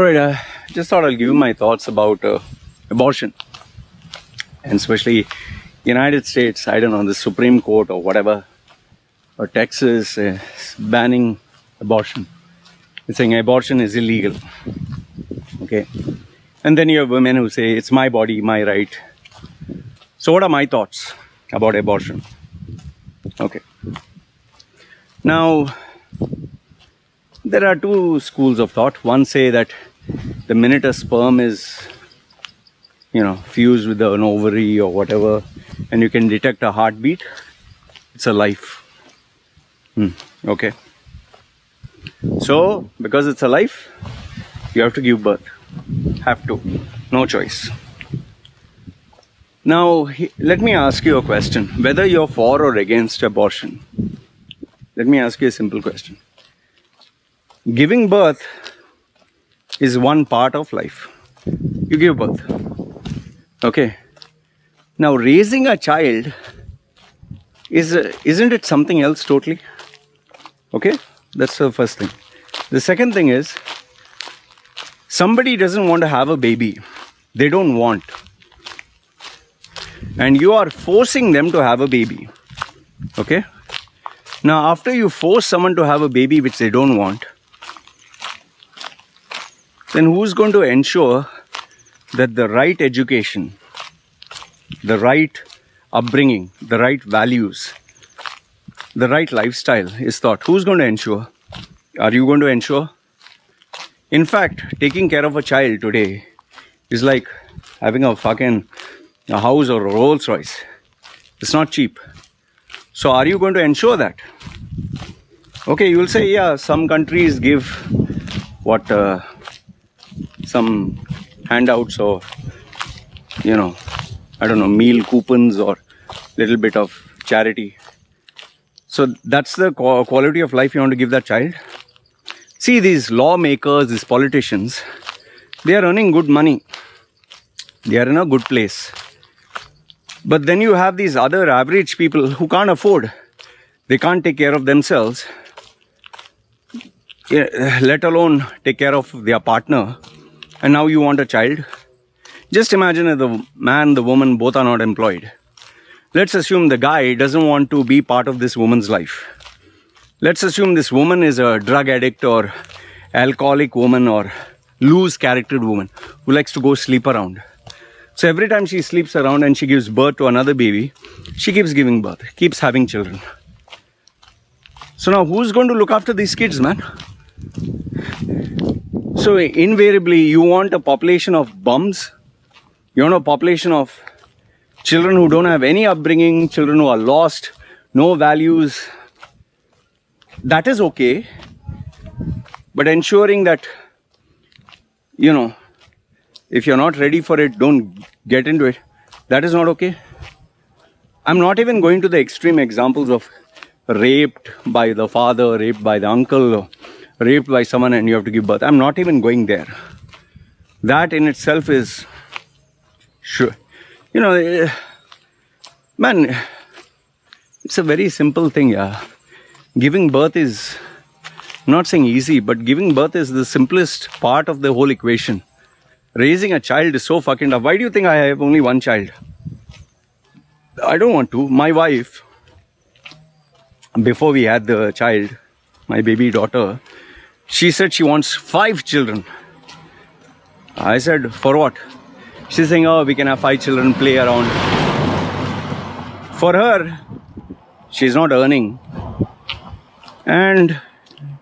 Alright, just thought I'll give you my thoughts about abortion, and especially United States. I don't know, the Supreme Court or whatever, or Texas is banning abortion. It's saying abortion is illegal. Okay, and then you have women who say it's my body, my right. So what are my thoughts about abortion? Okay, now there are two schools of thought. One say that the minute a sperm is, fused with an ovary or whatever, and you can detect a heartbeat, it's a life. Okay. So, because it's a life, you have to give birth. Have to. No choice. Now, let me ask you a question. Whether you're for or against abortion, let me ask you a simple question. Giving birth is one part of life. You give birth. Okay. Now, raising a child isn't it something else totally? Okay. That's the first thing. The second thing is, somebody doesn't want to have a baby. They don't want. And you are forcing them to have a baby. Okay. Now, after you force someone to have a baby which they don't want, then who's going to ensure that the right education, the right upbringing, the right values, the right lifestyle is taught? Who's going to ensure? Are you going to ensure? In fact, taking care of a child today is like having a house or a Rolls Royce. It's not cheap. So are you going to ensure that? Okay, you will say, yeah, some countries give some handouts or, meal coupons or little bit of charity. So that's the quality of life you want to give that child. See, these lawmakers, these politicians, they are earning good money. They are in a good place. But then you have these other average people who can't afford. They can't take care of themselves, let alone take care of their partner. And now you want a child. Just imagine if the man, the woman, both are not employed. Let's assume the guy doesn't want to be part of this woman's life. Let's assume this woman is a drug addict or alcoholic woman or loose-charactered woman who likes to go sleep around. So every time she sleeps around and she gives birth to another baby, she keeps giving birth, keeps having children. So now who's going to look after these kids, man? So invariably, you want a population of bums. You want a population of children who don't have any upbringing, children who are lost, no values. That is okay. But ensuring that, if you're not ready for it, don't get into it. That is not okay. I'm not even going to the extreme examples of raped by the father, raped by the uncle, or raped by someone and you have to give birth. I'm not even going there. That in itself is, man, it's a very simple thing, yeah. Giving birth is, I'm not saying easy, but giving birth is the simplest part of the whole equation. Raising a child is so fucking tough. Why do you think I have only one child? I don't want to. My wife, before we had the child, my baby daughter, she said she wants 5 children. I said, for what? She's saying, oh, we can have 5 children, play around. For her, she's not earning. And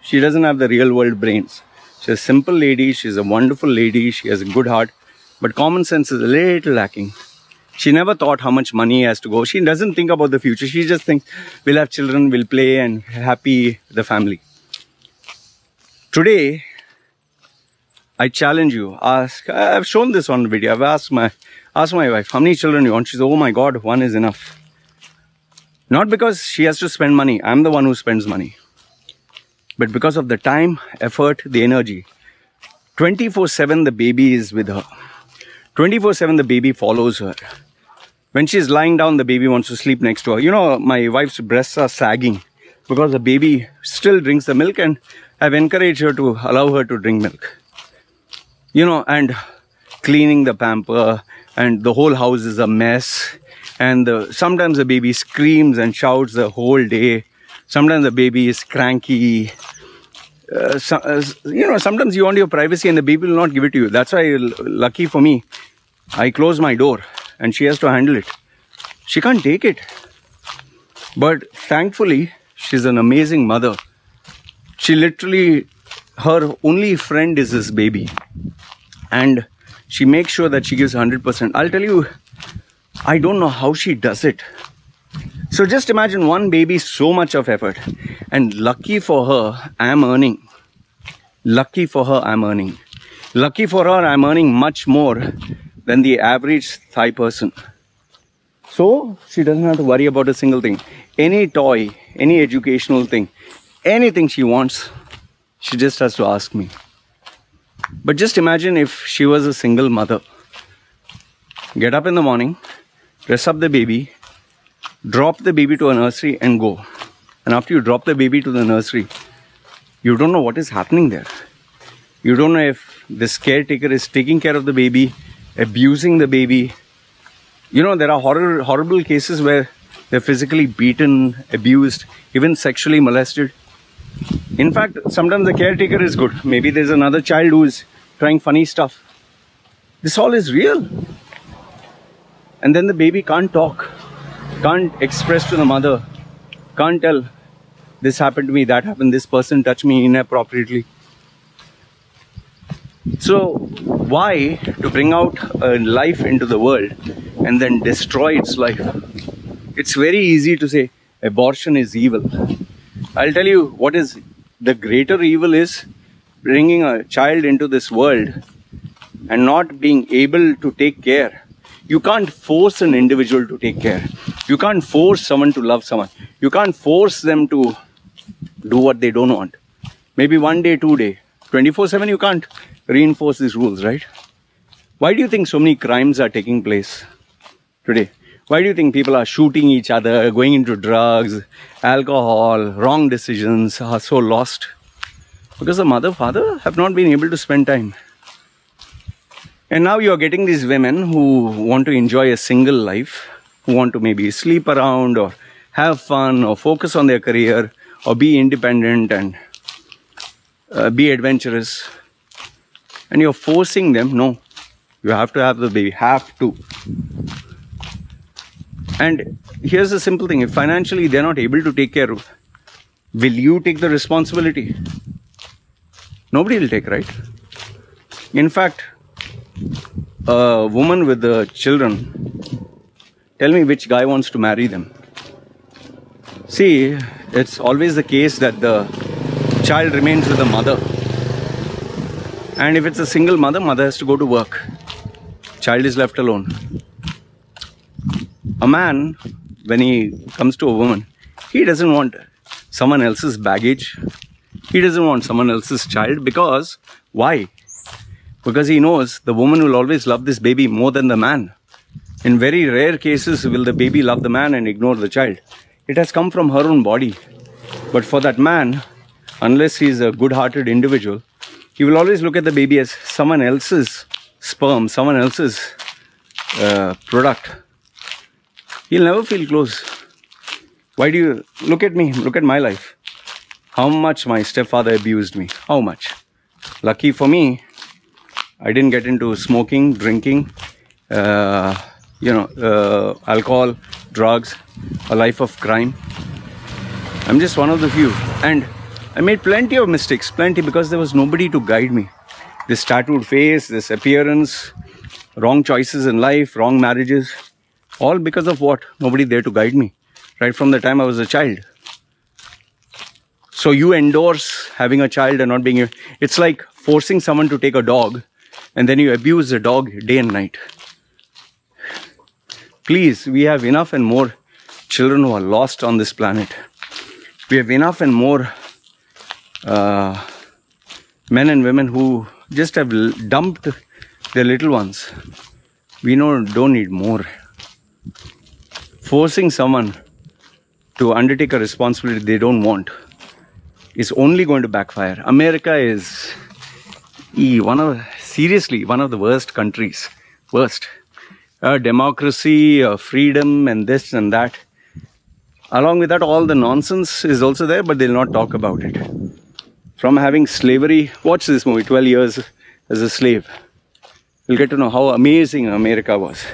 she doesn't have the real world brains. She's a simple lady, she's a wonderful lady, she has a good heart. But common sense is a little lacking. She never thought how much money has to go. She doesn't think about the future. She just thinks, we'll have children, we'll play and happy the family. Today, I challenge you, I've shown this on video. I've asked my wife, how many children you want? She said, oh my God, 1 is enough. Not because she has to spend money. I'm the one who spends money. But because of the time, effort, the energy. 24/7 the baby is with her. 24/7 the baby follows her. When she's lying down, the baby wants to sleep next to her. My wife's breasts are sagging because the baby still drinks the milk, and I've encouraged her to allow her to drink milk. and cleaning the pamper, and the whole house is a mess. And sometimes the baby screams and shouts the whole day. Sometimes the baby is cranky. Sometimes you want your privacy and the baby will not give it to you. That's why, lucky for me, I close my door and she has to handle it. She can't take it. But thankfully, she's an amazing mother. She literally, her only friend is this baby. And she makes sure that she gives 100%. I'll tell you, I don't know how she does it. So just imagine one baby, so much of effort. And lucky for her, I'm earning. Lucky for her, I'm earning. Lucky for her, I'm earning much more than the average Thai person. So she doesn't have to worry about a single thing. Any toy, any educational thing, anything she wants, she just has to ask me. But just imagine if she was a single mother. Get up in the morning, dress up the baby, drop the baby to a nursery and go. And after you drop the baby to the nursery, you don't know what is happening there. You don't know if this caretaker is taking care of the baby, abusing the baby. There are horrible cases where they're physically beaten, abused, even sexually molested. In fact, sometimes the caretaker is good. Maybe there's another child who is trying funny stuff. This all is real. And then the baby can't talk, can't express to the mother, can't tell, this happened to me, that happened, this person touched me inappropriately. So why to bring out a life into the world and then destroy its life? It's very easy to say abortion is evil. I'll tell you what is the greater evil is bringing a child into this world and not being able to take care. You can't force an individual to take care. You can't force someone to love someone. You can't force them to do what they don't want. Maybe one day, 2 days, 24/7 you can't reinforce these rules, right? Why do you think so many crimes are taking place today? Why do you think people are shooting each other, going into drugs, alcohol, wrong decisions, are so lost? Because the mother, father have not been able to spend time. And now you are getting these women who want to enjoy a single life, who want to maybe sleep around or have fun or focus on their career or be independent and be adventurous. And you're forcing them, no, you have to have the baby, have to. And here's the simple thing, if financially they're not able to take care of, will you take the responsibility? Nobody will take, right? In fact, a woman with the children, tell me which guy wants to marry them. See, it's always the case that the child remains with the mother. And if it's a single mother, mother has to go to work. Child is left alone. A man, when he comes to a woman, he doesn't want someone else's baggage. He doesn't want someone else's child because, why? Because he knows the woman will always love this baby more than the man. In very rare cases will the baby love the man and ignore the child. It has come from her own body. But for that man, unless he is a good-hearted individual, he will always look at the baby as someone else's sperm, someone else's product. He'll never feel close. Why do you look at me? Look at my life. How much my stepfather abused me. How much? Lucky for me, I didn't get into smoking, drinking, alcohol, drugs, a life of crime. I'm just one of the few. And I made plenty of mistakes, plenty, because there was nobody to guide me. This tattooed face, this appearance, wrong choices in life, wrong marriages, all because of what? Nobody there to guide me, right from the time I was a child. So you endorse having a child and not being it's like forcing someone to take a dog and then you abuse the dog day and night. Please, we have enough and more children who are lost on this planet. We have enough and more men and women who just have dumped their little ones. We don't need more. Forcing someone to undertake a responsibility they don't want is only going to backfire. America is Seriously, one of the worst countries. Worst. Democracy, freedom, and this and that. Along with that, all the nonsense is also there, but they'll not talk about it. From having slavery, watch this movie, 12 years as a slave. You'll get to know how amazing America was.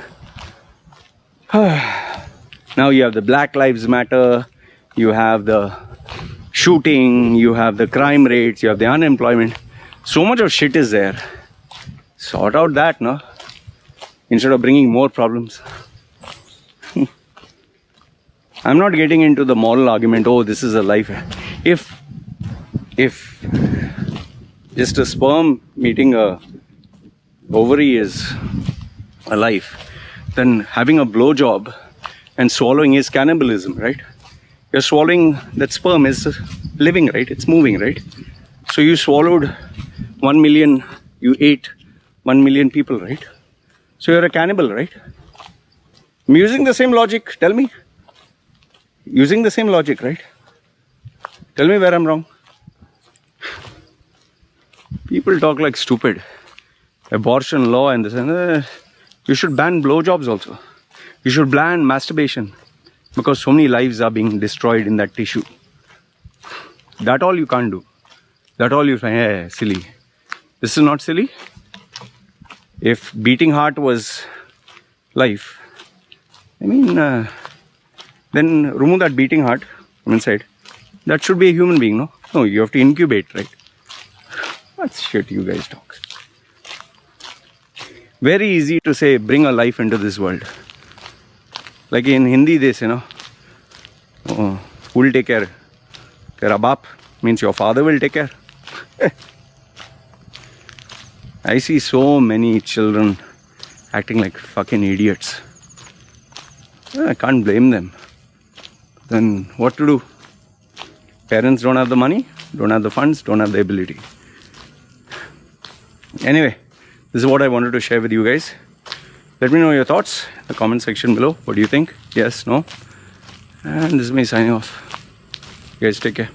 Now you have the Black Lives Matter, you have the shooting, you have the crime rates, you have the unemployment. So much of shit is there. Sort out that, no? Instead of bringing more problems. I'm not getting into the moral argument, oh, this is a life. If just a sperm meeting a ovary is a life, then having a blowjob and swallowing is cannibalism, right? You're swallowing that sperm is living, right? It's moving, right? So you swallowed 1 million, you ate 1 million people, right? So you're a cannibal, right? I'm using the same logic, tell me. Using the same logic, right? Tell me where I'm wrong. People talk like stupid. Abortion law and this and you should ban blowjobs also. You should ban masturbation because so many lives are being destroyed in that tissue. That all you can't do. That all you find silly. This is not silly. If beating heart was life, I mean, then remove that beating heart from inside. That should be a human being, no? No, you have to incubate, right? That's shit you guys talk. Very easy to say, bring a life into this world. Like in Hindi, they say, no? Oh, who will take care? Tera baap means your father will take care. I see so many children acting like fucking idiots. I can't blame them. Then what to do? Parents don't have the money, don't have the funds, don't have the ability. Anyway, this is what I wanted to share with you guys. Let me know your thoughts in the comment section below. What do you think? Yes, no? And this is me signing off. You guys take care.